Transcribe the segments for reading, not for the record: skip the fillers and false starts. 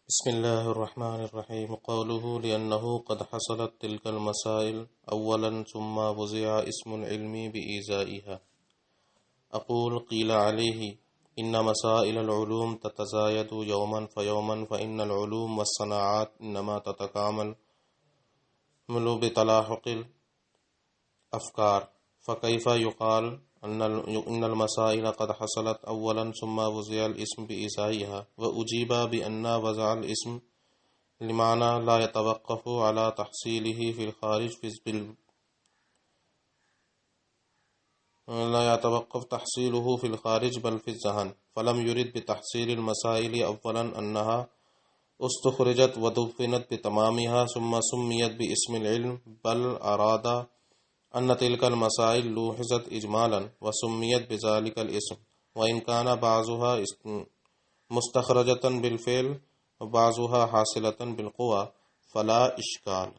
بسم الله الرحمن الرحيم. قوله لأنه قد حصلت تلك المسائل أولا ثم وضع اسم العلم بإيذائها. أقول قيل عليه إن مسائل العلوم تتزايد يوما فيوما فإن العلوم والصناعات إنما تتكامل بتلاحق الأفكار، فكيف يقال إن المسائل قد حصلت أولا ثم وضع الاسم بإيذائها؟ وأجيب بأن وضع الاسم لمعنى لا يتوقف على تحصيله في الخارج لا يتوقف تحصيله في الخارج بل في الذهن، فلم يرد بتحصيل المسائل أولا أنها استخرجت ودفنت بتمامها ثم سميت باسم العلم، بل أراد أن تلك المسائل لوحظت إجمالا وسميت بذلك الاسم، وإن كان بعضها مستخرجة بالفعل وبعضها حاصلة بالقوى فلا إشكال.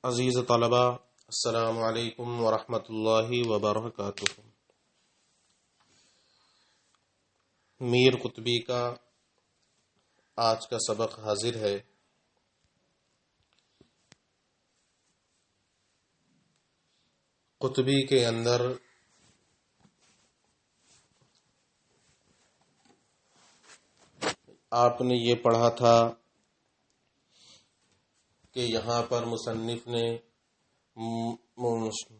عزیز طلبہ، السلام علیکم ورحمۃ اللہ وبرکاتہ. میر قطبی کا آج کا سبق حاضر ہے. قطبی کے اندر آپ نے یہ پڑھا تھا کہ یہاں پر مصنف نے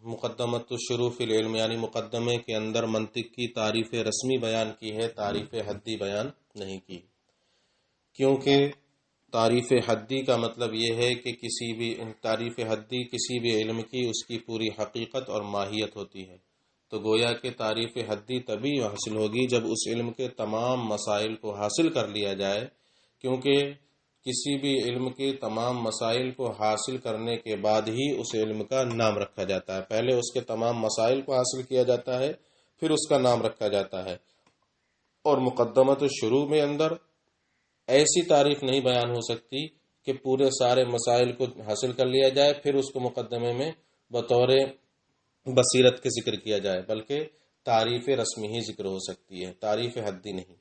مقدمۃ الشروع فی العلم یعنی مقدمے کے اندر منطق کی تعریف رسمی بیان کی ہے، تعریف حدی بیان نہیں کی، کیونکہ تعریف حدی کا مطلب یہ ہے کہ کسی بھی تعریف حدی کسی بھی علم کی اس کی پوری حقیقت اور ماہیت ہوتی ہے. تو گویا کہ تعریف حدی تبھی حاصل ہوگی جب اس علم کے تمام مسائل کو حاصل کر لیا جائے، کیونکہ کسی بھی علم کے تمام مسائل کو حاصل کرنے کے بعد ہی اس علم کا نام رکھا جاتا ہے. پہلے اس کے تمام مسائل کو حاصل کیا جاتا ہے، پھر اس کا نام رکھا جاتا ہے. اور مقدمۃ الشروع میں اندر ایسی تعریف نہیں بیان ہو سکتی کہ پورے سارے مسائل کو حاصل کر لیا جائے پھر اس کو مقدمے میں بطور بصیرت کے ذکر کیا جائے، بلکہ تعریف رسمی ہی ذکر ہو سکتی ہے، تعریف حدی نہیں.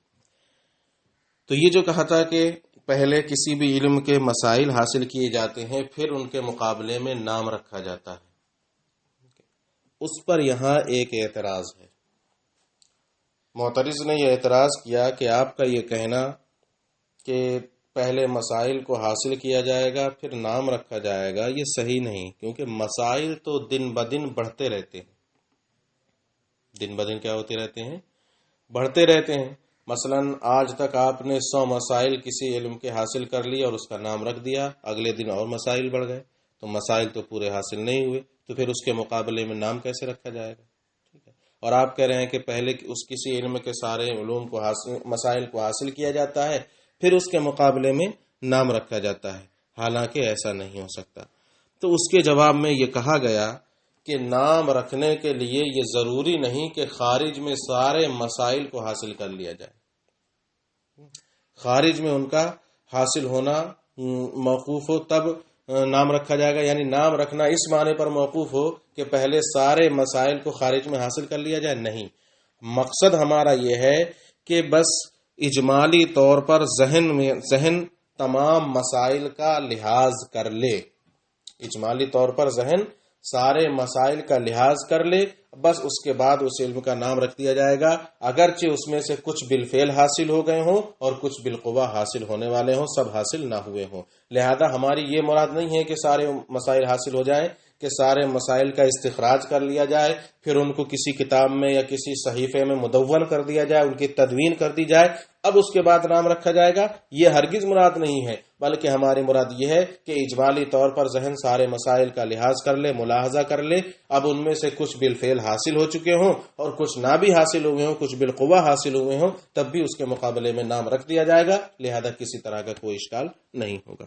تو یہ جو کہا تھا کہ پہلے کسی بھی علم کے مسائل حاصل کیے جاتے ہیں پھر ان کے مقابلے میں نام رکھا جاتا ہے، اس پر یہاں ایک اعتراض ہے. معترض نے یہ اعتراض کیا کہ آپ کا یہ کہنا کہ پہلے مسائل کو حاصل کیا جائے گا پھر نام رکھا جائے گا، یہ صحیح نہیں، کیونکہ مسائل تو دن بدن بڑھتے رہتے ہیں. دن بدن کیا ہوتے رہتے ہیں؟ بڑھتے رہتے ہیں. مثلا آج تک آپ نے 100 مسائل کسی علم کے حاصل کر لیے اور اس کا نام رکھ دیا، اگلے دن اور مسائل بڑھ گئے، تو مسائل تو پورے حاصل نہیں ہوئے، تو پھر اس کے مقابلے میں نام کیسے رکھا جائے گا؟ ٹھیک ہے. اور آپ کہہ رہے ہیں کہ پہلے اس کسی علم کے سارے علوم کو مسائل کو حاصل کیا جاتا ہے پھر اس کے مقابلے میں نام رکھا جاتا ہے، حالانکہ ایسا نہیں ہو سکتا. تو اس کے جواب میں یہ کہا گیا کہ نام رکھنے کے لیے یہ ضروری نہیں کہ خارج میں سارے مسائل کو حاصل کر لیا جائے. خارج میں ان کا حاصل ہونا موقوف ہو تب نام رکھا جائے گا، یعنی نام رکھنا اس معنی پر موقوف ہو کہ پہلے سارے مسائل کو خارج میں حاصل کر لیا جائے. نہیں، مقصد ہمارا یہ ہے کہ بس اجمالی طور پر ذہن تمام مسائل کا لحاظ کر لے، اجمالی طور پر ذہن سارے مسائل کا لحاظ کر لے، بس اس کے بعد اس علم کا نام رکھ دیا جائے گا، اگرچہ اس میں سے کچھ بالفعل حاصل ہو گئے ہوں اور کچھ بالقوہ حاصل ہونے والے ہوں، سب حاصل نہ ہوئے ہوں. لہذا ہماری یہ مراد نہیں ہے کہ سارے مسائل حاصل ہو جائیں، کہ سارے مسائل کا استخراج کر لیا جائے، پھر ان کو کسی کتاب میں یا کسی صحیفے میں مدون کر دیا جائے، ان کی تدوین کر دی جائے، اب اس کے بعد نام رکھا جائے گا. یہ ہرگز مراد نہیں ہے، بلکہ ہماری مراد یہ ہے کہ اجمالی طور پر ذہن سارے مسائل کا لحاظ کر لے، ملاحظہ کر لے، اب ان میں سے کچھ بالفعل حاصل ہو چکے ہوں اور کچھ نہ بھی حاصل ہوئے ہوں، کچھ بالقوہ حاصل ہوئے ہوں، تب بھی اس کے مقابلے میں نام رکھ دیا جائے گا. لہذا کسی طرح کا کوئی اشکال نہیں ہوگا.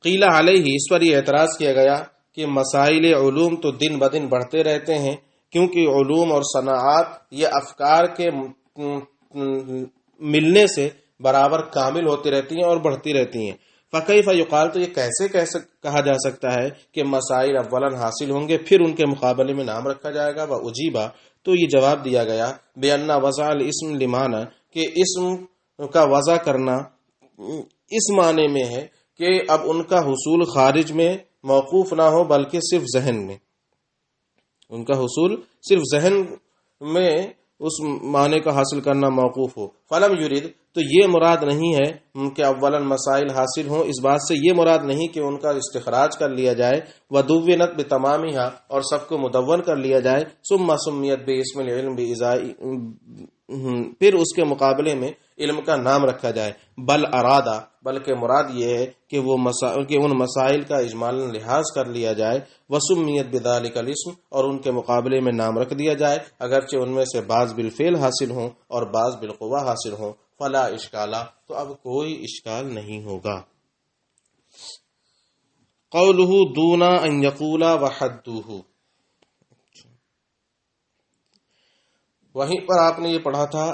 قیل علیہ، اس پر یہ اعتراض کیا گیا کہ مسائل علوم تو دن بدن بڑھتے رہتے ہیں، کیونکہ علوم اور صناعات یہ افکار کے ملنے سے برابر کامل ہوتی رہتی ہیں اور بڑھتی رہتی ہیں. فکیف یقال، تو یہ کیسے کہا جا سکتا ہے کہ مسائل اولاً حاصل ہوں گے پھر ان کے مقابلے میں نام رکھا جائے گا؟ وأجیبا، تو یہ جواب دیا گیا بأن وضع الاسم لمعنی، کہ اسم کا وضع کرنا اس معنی میں ہے کہ اب ان کا حصول خارج میں موقوف نہ ہو بلکہ صرف ذہن میں، ان کا حصول صرف ذہن میں اس معنی کا حاصل کرنا موقوف ہو۔ فلم یرید، تو یہ مراد نہیں ہے کہ اولاً مسائل حاصل ہوں، اس بات سے یہ مراد نہیں کہ ان کا استخراج کر لیا جائے، ودونت بتمامہا، اور سب کو مدون کر لیا جائے، ثم سمیت باسم العلم بازائی، پھر اس کے مقابلے میں علم کا نام رکھا جائے، بل ارادہ، بلکہ مراد یہ ہے کہ وہ ان مسائل کا اجمالاً لحاظ کر لیا جائے، وسمیت بذالک الاسم، اور ان کے مقابلے میں نام رکھ دیا جائے، اگرچہ ان میں سے بعض بالفعل حاصل ہوں اور بعض بالقوہ حاصل ہوں، فلا اشکالہ، تو اب کوئی اشکال نہیں ہوگا۔ قولہ دون ان یقول وحدوہ، وہیں پر آپ نے یہ پڑھا تھا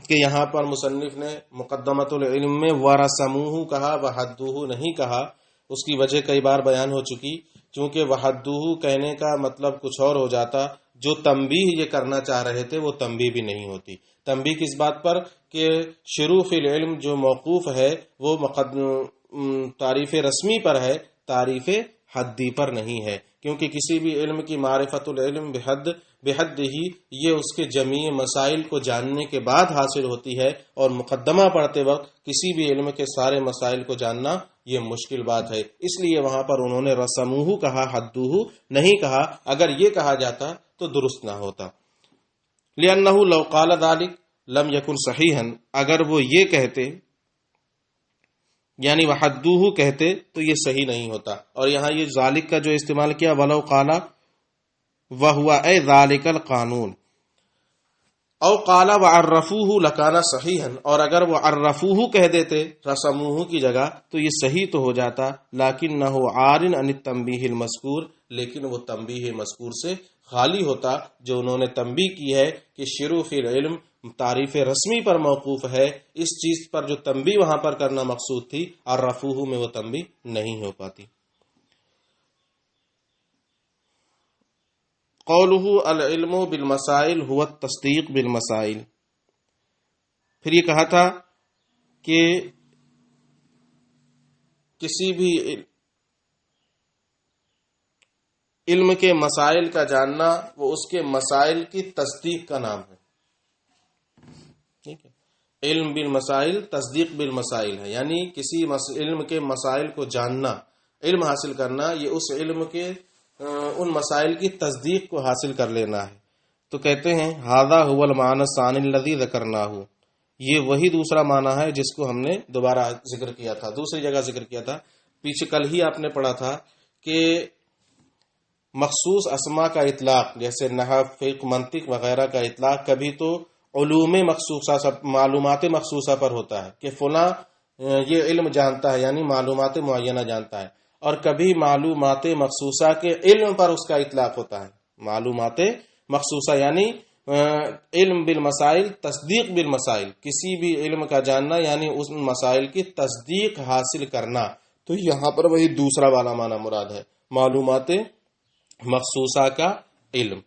کہ یہاں پر مصنف نے مقدمۃ العلم میں ورسموہ کہا، وحدوہ نہیں کہا۔ اس کی وجہ کئی بار بیان ہو چکی، چونکہ وحدوہ کہنے کا مطلب کچھ اور ہو جاتا، جو تنبیہ یہ کرنا چاہ رہے تھے وہ تنبیہ بھی نہیں ہوتی۔ تنبیہ کس بات پر؟ کہ شروع فی العلم جو موقوف ہے وہ تعریف رسمی پر ہے، تعریف حدی پر نہیں ہے، کیونکہ کسی بھی علم کی معرفت العلم بحد ہی یہ اس کے جمیع مسائل کو جاننے کے بعد حاصل ہوتی ہے، اور مقدمہ پڑھتے وقت کسی بھی علم کے سارے مسائل کو جاننا یہ مشکل بات ہے، اس لیے وہاں پر انہوں نے رسموہ کہا، حدوہ نہیں کہا۔ اگر یہ کہا جاتا تو درست نہ ہوتا۔ لأنہ لو قال ذلك لم يكن صحیحا، اگر وہ یہ کہتے یعنی وحدوہ کہتے تو یہ صحیح نہیں ہوتا، اور یہاں یہ ذالک کا جو استعمال کیا، ولو قال وہو اے ذالک القانون، او قال وعرفوہ لکان صحیحا، اور اگر وہ عرفوہ کہہ دیتے رسموہ کی جگہ تو یہ صحیح تو ہو جاتا، لیکنہ عار عن التنبیہ المذکور، لیکن وہ تنبیہ مذکور سے خالی ہوتا جو انہوں نے تنبیہ کی ہے کہ شروع فی العلم تعریف رسمی پر موقوف ہے، اس چیز پر جو تنبیہ وہاں پر کرنا مقصود تھی، عرفوہ میں وہ تنبیہ نہیں ہو پاتی۔ قولہ العلم بالمسائل هو التصدیق بالمسائل، پھر یہ کہا تھا کہ کسی بھی علم کے مسائل کا جاننا وہ اس کے مسائل کی تصدیق کا نام ہے، ٹھیک ہے، علم بالمسائل تصدیق بالمسائل ہے، یعنی کسی علم کے مسائل کو جاننا، علم حاصل کرنا، یہ اس علم کے ان مسائل کی تصدیق کو حاصل کر لینا ہے۔ تو کہتے ہیں ھذا ھو المعنی الثانی الذی ذکرناہ، یہ وہی دوسرا معنی ہے جس کو ہم نے دوبارہ ذکر کیا تھا، دوسری جگہ ذکر کیا تھا، پیچھے کل ہی آپ نے پڑھا تھا کہ مخصوص اسما کا اطلاق جیسے نحو، فقہ، منطق وغیرہ کا اطلاق کبھی تو علوم مخصوصہ، معلومات مخصوصہ پر ہوتا ہے کہ فلاں یہ علم جانتا ہے، یعنی معلومات معینہ جانتا ہے، اور کبھی معلومات مخصوصہ کے علم پر اس کا اطلاق ہوتا ہے، معلومات مخصوصہ یعنی علم بالمسائل تصدیق بالمسائل، کسی بھی علم کا جاننا یعنی اس مسائل کی تصدیق حاصل کرنا، تو یہاں پر وہی دوسرا والا معنی مراد ہے، معلومات مخصوصہ کا علم۔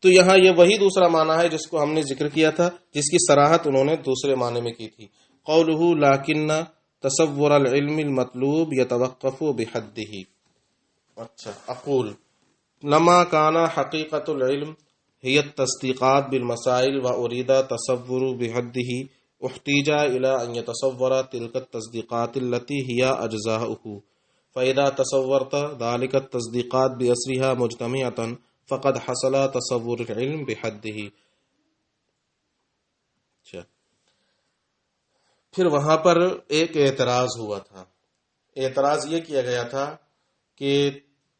تو یہاں یہ وہی دوسرا معنی ہے جس کو ہم نے ذکر کیا تھا، جس کی صراحت انہوں نے دوسرے معنی میں کی تھی۔ قولہ لیکن تصور العلم المطلوب یتوقف بحدہ، اچھا، اقول لما کان حقیقت العلم ہی التصدیقات بالمسائل و ارید تصور بحدہ احتیج الى ان يتصور تلك التصدیقات التي هي اجزاؤه، فاذا تصورت ذلك التصدیقات باسرها مجتمعة فقد حصل تصور العلم بحدہ۔ پھر وہاں پر ایک اعتراض ہوا تھا، اعتراض یہ کیا گیا تھا کہ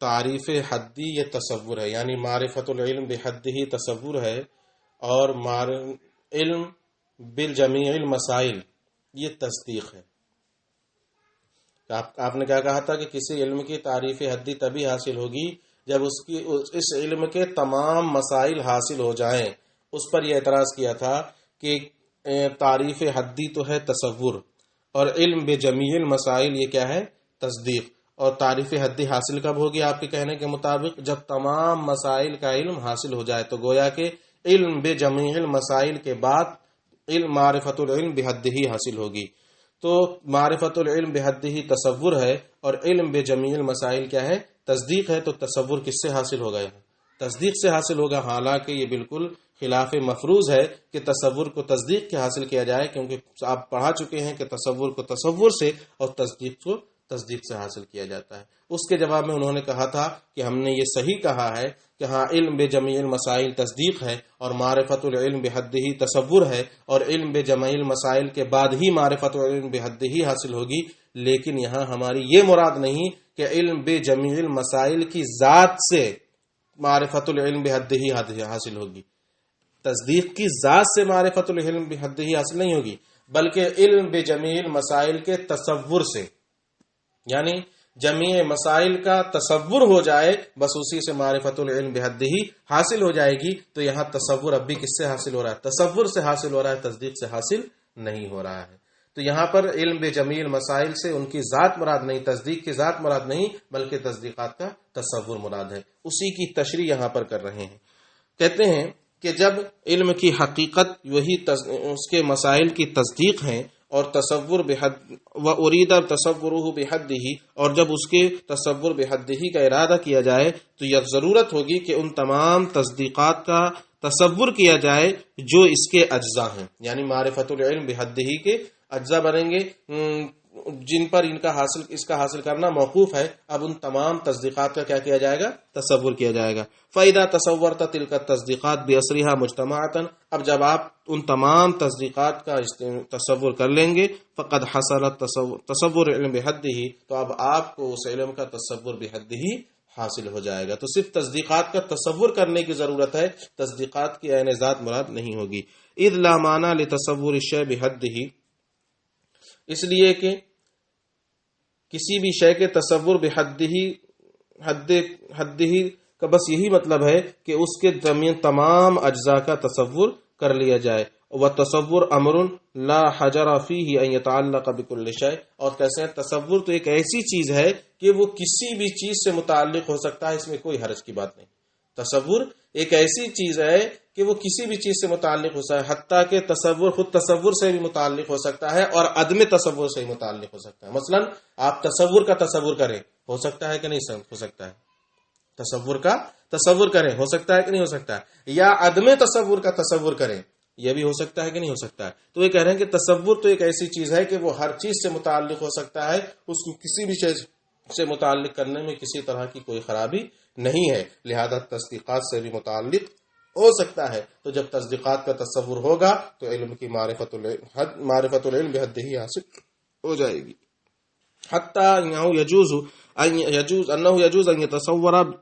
تعریف حدی یہ تصور ہے، یعنی معرفت العلم بحدہ تصور ہے، اور علم بالجمیع المسائل یہ تصدیق ہے۔ آپ نے کیا کہا تھا کہ کسی علم کی تعریف حدی تبھی حاصل ہوگی جب اس علم کے تمام مسائل حاصل ہو جائیں۔ اس پر یہ اعتراض کیا تھا کہ تعریف حدی تو ہے تصور، اور علم بجمیع المسائل یہ کیا ہے؟ تصدیق. اور تعریف حدی حاصل کب ہوگی آپ کے کہنے کے مطابق؟ جب تمام مسائل کا علم حاصل ہو جائے. تو گویا کہ علم بجمیع المسائل کے بعد علم معرفت العلم بحدہ حاصل ہوگی. تو معرفت العلم بحدہ تصور ہے اور علم بجمیع المسائل کیا ہے؟ تصدیق ہے. تو تصور کس سے حاصل ہوگا؟ یہاں تصدیق سے حاصل ہوگا. حالانکہ یہ بالکل خلاف مفروض ہے کہ تصور کو تصدیق کے حاصل کیا جائے، کیونکہ آپ پڑھا چکے ہیں کہ تصور کو تصور سے اور تصدیق کو تصدیق سے حاصل کیا جاتا ہے. اس کے جواب میں انہوں نے کہا تھا کہ ہم نے یہ صحیح کہا ہے کہ ہاں علم بجمیع المسائل تصدیق ہے اور معرفت العلم بحدہ تصور ہے، اور علم بجمیع المسائل کے بعد ہی معرفت العلم بحدہ حاصل ہوگی. لیکن یہاں ہماری یہ مراد نہیں کہ علم بجمیع المسائل کی ذات سے معرفت العلم بحدہ حاصل ہوگی. تصدیق کی ذات سے معرفت العلم بحدہ حاصل نہیں ہوگی، بلکہ علم بجمیع المسائل کے تصور سے، یعنی جمیع مسائل کا تصور ہو جائے، بس اسی سے معرفت العلم بحدہ حاصل ہو جائے گی. تو یہاں تصور اب بھی کس سے حاصل ہو رہا ہے؟ تصور سے حاصل ہو رہا ہے، تصدیق سے حاصل نہیں ہو رہا ہے. تو یہاں پر علم بجمیع المسائل سے ان کی ذات مراد نہیں، تصدیق کی ذات مراد نہیں، بلکہ تصدیقات کا تصور مراد ہے. اسی کی تشریح یہاں پر کر رہے ہیں. کہتے ہیں کہ جب علم کی حقیقت وہی اس کے مسائل کی تصدیق ہیں اور تصور بحد و ارید تصورہ بحدہ، اور جب اس کے تصور بحدہ کا ارادہ کیا جائے تو یہ ضرورت ہوگی کہ ان تمام تصدیقات کا تصور کیا جائے جو اس کے اجزاء ہیں. یعنی معرفت العلم بحدہ کے اجزاء بنیں گے جن پر اس کا حاصل کرنا موقوف ہے. اب ان تمام تصدیقات کا کیا کیا جائے گا؟ تصور کیا جائے گا. فَإِذَا تَصَوَّرْتَ تِلْكَ التَّصْدِيقَاتِ بِأَسْرِهَا مُجْتَمَعَةً، اب جب آپ ان تمام تصدیقات کا تصور کر لیں گے، فقد حصلت تصور علم بحدہ، تو اب آپ کو اس علم کا تصور بحدہ حاصل ہو جائے گا. تو صرف تصدیقات کا تصور کرنے کی ضرورت ہے، تصدیقات کی عین ذات مراد نہیں ہوگی. اذ لا معنی لتصور الشیء بحدہ، اس لیے کہ کسی بھی شے کے تصور حدہ کا بس یہی مطلب ہے کہ اس کے تمام اجزاء کا تصور کر لیا جائے. وتصور امر لا حجر فیہ ان یتعلق بکل شیء، اور کیسے تصور تو ایک ایسی چیز ہے کہ وہ کسی بھی چیز سے متعلق ہو سکتا ہے، اس میں کوئی حرج کی بات نہیں. تصور ایک ایسی چیز ہے کہ وہ کسی بھی چیز سے متعلق ہو سکتا ہے، حتیٰ کہ تصور خود تصور سے بھی متعلق ہو سکتا ہے اور عدم تصور سے بھی متعلق ہو سکتا ہے. مثلا آپ تصور کا تصور کریں، ہو سکتا ہے کہ نہیں ہو سکتا ہے؟ تصور کا تصور کریں، ہو سکتا ہے کہ نہیں ہو سکتا ہے؟ یا عدم تصور کا تصور کریں، یہ بھی ہو سکتا ہے کہ نہیں ہو سکتا ہے؟ تو یہ کہہ رہے ہیں کہ تصور تو ایک ایسی چیز ہے کہ وہ ہر چیز سے متعلق ہو سکتا ہے، اس کو کسی بھی چیز سے متعلق کرنے میں کسی طرح کی کوئی خرابی نہیں ہے. لہذا تصدیقات سے بھی متعلق ہو سکتا ہے. تو جب تصدیقات کا تصور ہوگا تو علم کی معرفت العلم بحدہ حاصل ہو جائے گی. حتیٰ انه يجوز ان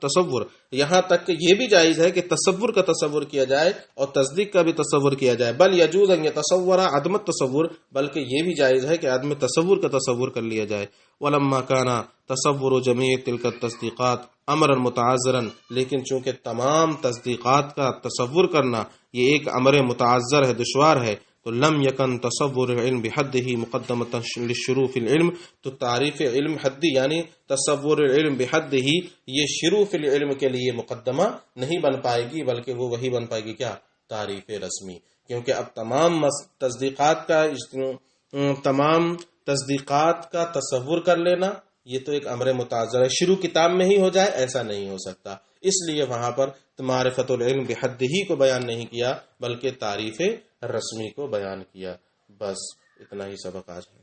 تصور، یہاں تک کہ یہ بھی جائز ہے کہ تصور کا تصور کیا جائے اور تصدیق کا بھی تصور کیا جائے. بل يجوز ان يتصور عدم التصور، بلکہ یہ بھی جائز ہے کہ عدم تصور کا تصور کر لیا جائے. ولما كان تصور جميع تلك التصدیقات امرا متعذرا، لیکن چونکہ تمام تصدیقات کا تصور کرنا یہ ایک امر متعذر ہے، دشوار ہے، تو لم یکن تصور علم بحدہ مقدمۃ للشروع فی العلم، تو تعریف علم حدی یعنی تصور علم بحدہ یہ شروع فی العلم کے لیے مقدمہ نہیں بن پائے گی، بلکہ وہ وہی بن پائے گی کیا؟ تعریف رسمی. کیونکہ اب تمام تصدیقات کا تصور کر لینا یہ تو ایک امر متعذر ہے، شروع کتاب میں ہی ہو جائے ایسا نہیں ہو سکتا. اس لیے وہاں پر معرفت العلم بحدہ کو بیان نہیں کیا بلکہ تعریف رسمی کو بیان کیا. بس اتنا ہی سبق آج ہے.